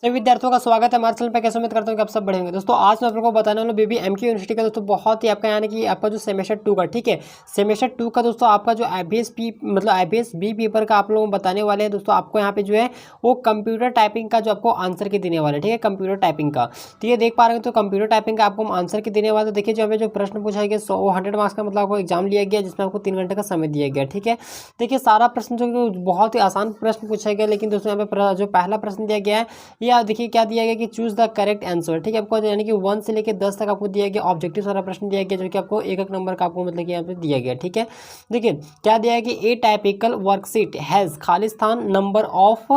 सभी विद्यार्थियों का स्वागत है हमारे चैनल पर। कैसे उम्मीद करता हूँ कि आप सब बढ़े होंगे। दोस्तों आज मैं आप लोगों को बताने वाला हूँ बीबी एमके यूनिवर्सिटी का दोस्तों बहुत ही आपका यानी कि आपका जो सेमेस्टर 2 का ठीक है सेमेस्टर 2 का दोस्तों आपका जो IBS पी मतलब IBS बी पेपर का आप लोगों को बताने वाले हैं। दोस्तों आपको यहाँ पे जो है वो कंप्यूटर टाइपिंग का जो आपको आंसर की देने वाले ठीक है कंप्यूटर टाइपिंग का। तो ये देख पा रहे हो तो कंप्यूटर टाइपिंग का आपको आंसर की देने वाले। देखिए जो हमें जो प्रश्न पूछा गया वो 100 मार्क्स का मतलब आपको एग्जाम लिया गया जिसमें आपको 3 घंटे का समय दिया गया ठीक है। देखिए सारा प्रश्न जो बहुत ही आसान प्रश्न पूछा गया, लेकिन दोस्तों यहाँ पे जो पहला प्रश्न दिया गया है या देखिए क्या दिया गया कि चूज द करेक्ट आंसर ठीक है। आपको यानी कि 1 से लेकर 10 तक आपको दिया गया ऑब्जेक्टिव सारा प्रश्न दिया गया जो कि आपको एक नंबर का आपको मतलब कि यहाँ पे दिया गया ठीक है। देखिए क्या दिया है कि ए टाइपिकल वर्कशीट हैज़ खालिस्तान नंबर ऑफ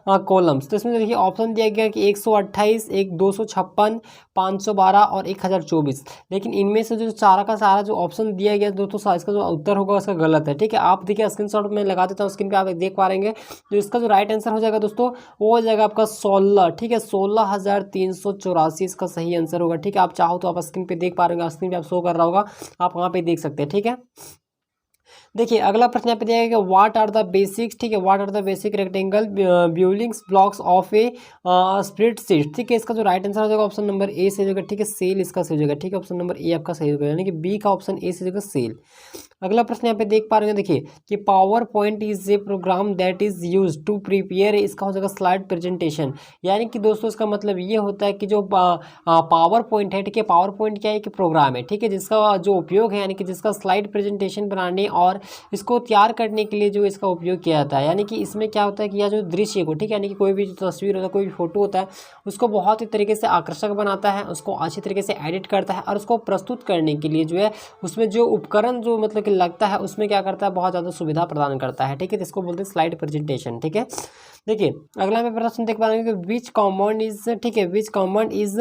कॉलम्स। तो इसमें देखिए ऑप्शन दिया गया कि 128, एक 256, 512 और 1024। लेकिन इनमें से जो सारा का सारा जो ऑप्शन दिया गया दोस्तों इसका जो उत्तर होगा उसका गलत है ठीक है। आप देखिए स्क्रीनशॉट में लगा देता हूँ, स्क्रीन पे आप देख पा रहेंगे। तो इसका जो राइट आंसर हो जाएगा दोस्तों वो हो जाएगा आपका 16 ठीक है। 16,384 इसका सही आंसर होगा ठीक है। आप चाहो तो आप स्क्रीन पे देख पा रहे होंगे, स्क्रीन पे आप शो कर रहा होगा, आप वहाँ पे देख सकते हैं ठीक है। देखिए अगला प्रश्न यहाँ पे दिया गया व्हाट आर द बेसिक्स ठीक है। What are the basic rectangle buildings blocks of a spreadsheet ठीक है। इसका जो राइट आंसर हो जाएगा ऑप्शन नंबर ए से हो जाएगा ठीक है। सेल इसका सही हो जाएगा ठीक है। ऑप्शन नंबर ए आपका सही होगा, यानी कि बी का ऑप्शन ए से हो जाएगा सेल। अगला प्रश्न यहाँ पे देख पा रहे हैं, देखिए कि PowerPoint is a program that is use to prepare, इसका हो जाएगा स्लाइड प्रेजेंटेशन। यानी कि दोस्तों इसका मतलब ये होता है कि जो पावर पॉइंट है ठीक है, पावर पॉइंट क्या है कि प्रोग्राम है ठीक है, जिसका जो उपयोग है यानी कि जिसका स्लाइड प्रेजेंटेशन बनाने और इसको तैयार करने के लिए जो इसका उपयोग किया जाता है। यानी कि इसमें क्या होता है कि यह जो दृश्य को ठीक है, यानी कि कोई भी जो तस्वीर होता है, कोई भी फोटो होता है, उसको बहुत ही तरीके से आकर्षक बनाता है, उसको अच्छी तरीके से एडिट करता है और उसको प्रस्तुत करने के लिए जो है उसमें जो उपकरण जो मतलब कि लगता है उसमें क्या करता है बहुत ज़्यादा सुविधा प्रदान करता है ठीक है। तो इसको बोलते हैं स्लाइड प्रेजेंटेशन ठीक है। देखिए अगला में प्रश्न देख पा रहे हैं कि विच कमांड इज ठीक है, which command is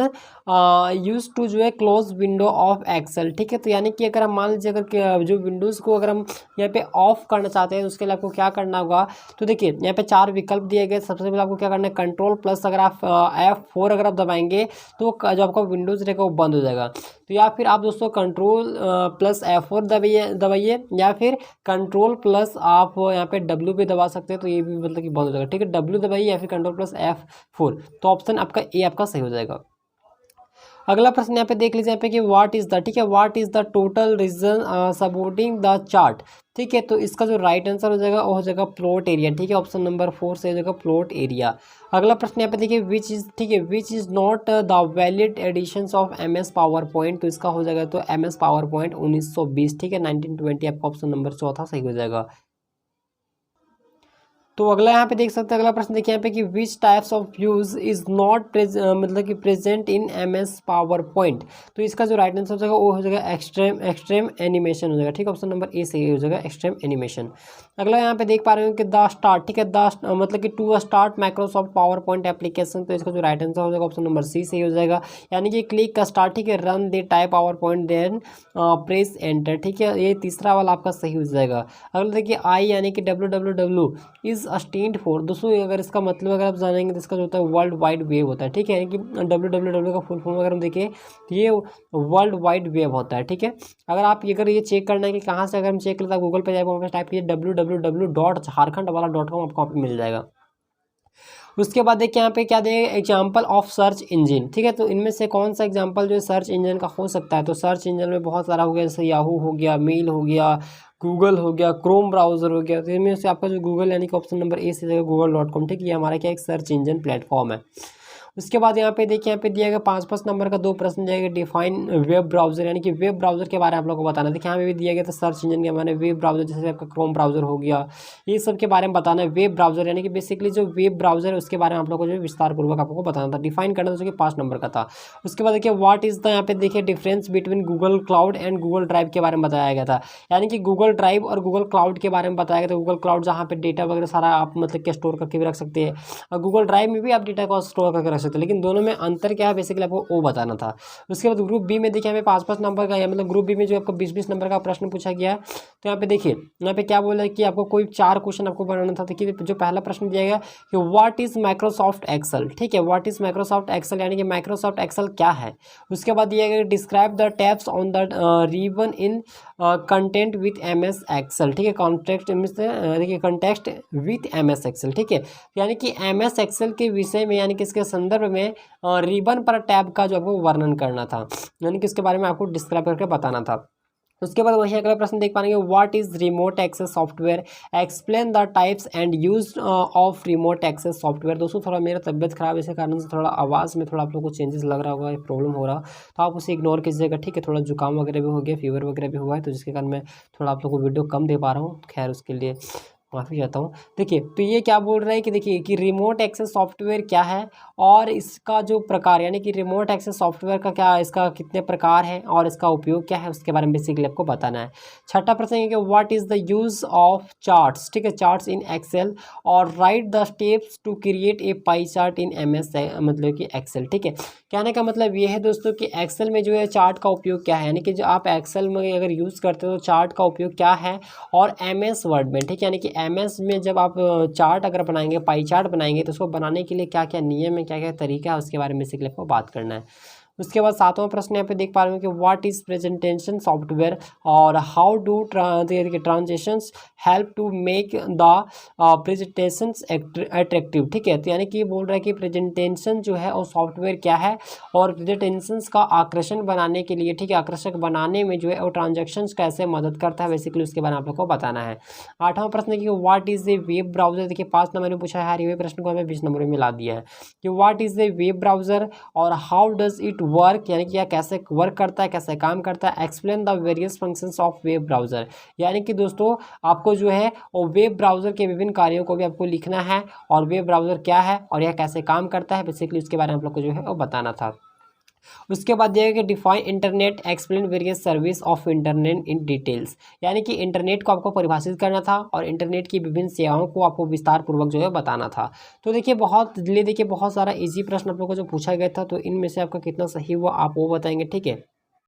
use to जो है क्लोज विंडो ऑफ एक्सेल ठीक है। तो यानी कि अगर हम मान लीजिए अगर जो विंडोज़ को अगर हम यहाँ पे ऑफ करना चाहते हैं तो उसके लिए आपको क्या करना होगा। तो देखिए यहाँ पे 4 विकल्प दिए गए। सबसे पहले आपको क्या करना है, कंट्रोल प्लस अगर आप F4 अगर आप दबाएंगे तो जो आपका विंडोज़ रहेगा वो बंद हो जाएगा। तो या फिर आप दोस्तों कंट्रोल प्लस F4 दबाइए या फिर कंट्रोल प्लस आप यहाँ पे W पे दबा सकते हैं, तो ये भी मतलब कि बंद हो जाएगा ठीक है। W दबाइए या फिर कंट्रोल प्लस F4, तो ऑप्शन आपका ए आपका सही हो जाएगा। अगला प्रश्न यहाँ पे देख लीजिए यहाँ पे कि व्हाट इज द ठीक है, what is the total region supporting the chart ठीक है। तो इसका जो राइट आंसर हो जाएगा वो हो जाएगा प्लॉट एरिया ठीक है। ऑप्शन नंबर 4 से हो जाएगा प्लॉट एरिया। अगला प्रश्न यहाँ पे देखिए विच इज ठीक है, which is not the valid editions of MS PowerPoint. तो इसका हो जाएगा तो MS पावर पॉइंट 1920 ठीक है। 1920 आपका ऑप्शन नंबर चौथा सही हो जाएगा। तो अगला यहाँ पे देख सकते हैं, अगला प्रश्न देखिए यहाँ पे कि which types of views is not मतलब कि present in MS PowerPoint. तो इसका जो राइट आंसर हो जाएगा वो हो जाएगा एक्सट्रीम एनिमेशन हो जाएगा ठीक है। ऑप्शन नंबर ए सही हो जाएगा एक्सट्रीम एनिमेशन। अगला यहाँ पे देख पा रहे हो कि द स्टार्ट ठीक है, मतलब कि to start Microsoft PowerPoint application. तो इसका जो राइट आंसर हो जाएगा ऑप्शन नंबर सी सही हो जाएगा, यानी कि क्लिक का स्टार्ट ठीक है, रन दे type PowerPoint then press enter ठीक है। ये तीसरा वाला आपका सही हो जाएगा। अगला देखिए आई यानी कि www इज स्टैंड फॉर। दोस्तों अगर इसका मतलब अगर आप जानेंगे तो इसका जो होता है वर्ल्ड वाइड वेब होता है ठीक है। यानी कि www का फुल फॉर्म अगर हम देखें तो ये वर्ल्ड वाइड वेब होता है ठीक है। अगर आप अगर ये चेक करना है कि कहाँ से अगर हम चेक करते हैं गूगल पे जाए वहाँ पे टाइप कीजिए www.jharkhand.com आपको मिल जाएगा। उसके बाद देखिए यहाँ पे क्या देगा, एग्जाम्पल ऑफ सर्च इंजन ठीक है। तो इनमें से कौन सा एग्जाम्पल जो है सर्च इंजन का हो सकता है। तो सर्च इंजन में बहुत सारा हो गया, जैसे याहू हो गया, मेल हो गया, गूगल हो गया, क्रोम ब्राउज़र हो गया। तो इनमें से आपका जो गूगल यानी कि ऑप्शन नंबर ए से जगह google.com ठीक है, ये हमारा क्या एक सर्च इंजन प्लेटफॉर्म है। उसके बाद यहाँ पे देखिए यहाँ पे दिया गया 5 नंबर का 2 प्रश्न दिया गया डिफाइन वेब ब्राउजर, यानी कि वेब ब्राउजर के बारे में आप लोगों को बताना है। देखिए यहाँ पे भी दिया गया था सर्च इंजन के माने वेब ब्राउजर, जैसे आपका क्रोम ब्राउजर हो गया, ये सब के बारे में बताना है। वेब ब्राउजर यानी कि बेसिकली जो वेब ब्राउजर है उसके बारे में आप लोगों को जो विस्तार पूर्वक आपको बताना था, डिफाइन करना था, 5 नंबर का था। उसके बाद देखिए व्हाट इज द यहाँ पे देखिए difference between Google cloud and Google drive के बारे में बताया गया था। यानी कि गूगल ड्राइव और गूगल क्लाउड के बारे में बताया गया था। गूगल क्लाउड जहाँ पे डेटा वगैरह सारा आप मतलब कि स्टोर करके भी रख सकते हैं, और गूगल ड्राइव में भी आप डेटा को स्टोर करके रख सकते हैं, लेकिन दोनों में अंतर क्या है बेसिकली आपको वो बताना था। उसके बाद ग्रुप बी में देखिए हमें 5 नंबर का, मतलब ग्रुप बी में जो आपको 20 नंबर का प्रश्न पूछा गया है। तो यहाँ पे देखिए यहाँ पे क्या बोला है कि आपको कोई 4 क्वेश्चन आपको बनाना था। देखिए जो पहला प्रश्न दिया गया कि व्हाट इज माइक्रोसॉफ्ट एक्सेल ठीक है, व्हाट इज माइक्रोसॉफ्ट एक्सेल यानी कि माइक्रोसॉफ्ट एक्सेल क्या है। उसके बाद दिया गया describe the tabs on the ribbon in content with MS Excel ठीक है, कॉन्टेक्स्ट देखिए कंटेक्स्ट विथ MS एक्सेल ठीक है, यानी कि MS एक्सेल के विषय में यानी कि इसके संदर्भ संदर्भ में रिबन पर टैब का जो आपको वर्णन करना था, यानी कि इसके बारे में आपको डिस्क्राइब करके बताना था। उसके बाद वही अगला प्रश्न देख पाएंगे, what is remote access software, explain the types and use of remote access software. दोस्तों थोड़ा मेरा तबियत खराब है, इसी कारण से थोड़ा आवाज़ में थोड़ा आप लोगों को चेंजेस लग रहा होगा, प्रॉब्लम हो रहा, तो आप उसे इग्नोर कीजिएगा, ठीक है। थोड़ा जुकाम वगैरह भी हो गया, फीवर वगैरह भी हुआ है, तो जिसके कारण मैं थोड़ा आप लोगों को वीडियो कम दे पा रहा हूँ, खैर उसके लिए माफ़ी चाहता हूँ। देखिए तो ये क्या बोल रहा है कि देखिए कि रिमोट एक्सेस सॉफ्टवेयर क्या है और इसका जो प्रकार, यानी कि रिमोट एक्सेस सॉफ्टवेयर का क्या, इसका कितने प्रकार है और इसका उपयोग क्या है, उसके बारे में बेसिकली आपको बताना है। छठा प्रश्न है कि what is the use of charts, ठीक है, चार्ट्स इन एक्सेल और write the steps to create a pie chart in MS मतलब कि एक्सेल, ठीक है। कहने का मतलब ये है दोस्तों कि एक्सेल में जो है चार्ट का उपयोग क्या है, यानी कि जो आप एक्सेल में अगर यूज़ करते हो तो चार्ट का उपयोग क्या है, और MS वर्ड में, ठीक है, यानी कि MS में जब आप चार्ट अगर बनाएंगे, पाई चार्ट बनाएंगे, तो उसको बनाने के लिए क्या क्या नियम है, क्या क्या तरीका है, उसके बारे में बेसिकली आपको बात करना है। उसके बाद सातवां प्रश्न यहाँ पे देख पा रहे हो कि व्हाट इज प्रेजेंटेशन सॉफ्टवेयर और how do transactions help to make the presentations attractive, ठीक है। तो यानी कि ये बोल रहा है कि प्रेजेंटेशन जो है और सॉफ्टवेयर क्या है और प्रेजेंटेशंस का आकर्षण बनाने के लिए, ठीक है, आकर्षक बनाने में जो है और ट्रांजेक्शन्स कैसे मदद करता है, बेसिकली उसके बारे में आप लोग को बताना है। आठवां प्रश्न कि what is a web browser. देखिए 5 नंबर में पूछा है, ये प्रश्न को हमें 20 नंबर में मिला दिया है कि what is a web browser और हाउ डज इट वर्क, यानी कि यह कैसे वर्क करता है, कैसे काम करता है। Explain the various functions of web browser, यानी कि दोस्तों आपको जो है वो वेब ब्राउजर के विभिन्न कार्यों को भी आपको लिखना है और वेब ब्राउजर क्या है और यह कैसे काम करता है, बेसिकली उसके बारे में आप लोग को जो है वो बताना था। उसके बाद दिया कि define internet, explain various service of internet in details, यानी कि इंटरनेट को आपको परिभाषित करना था और इंटरनेट की विभिन्न सेवाओं को आपको विस्तार पूर्वक जो है बताना था। तो देखिए देखिए बहुत सारा इजी प्रश्न आप लोगों को जो पूछा गया था, तो इनमें से आपका कितना सही हुआ आप वो बताएंगे, ठीक है।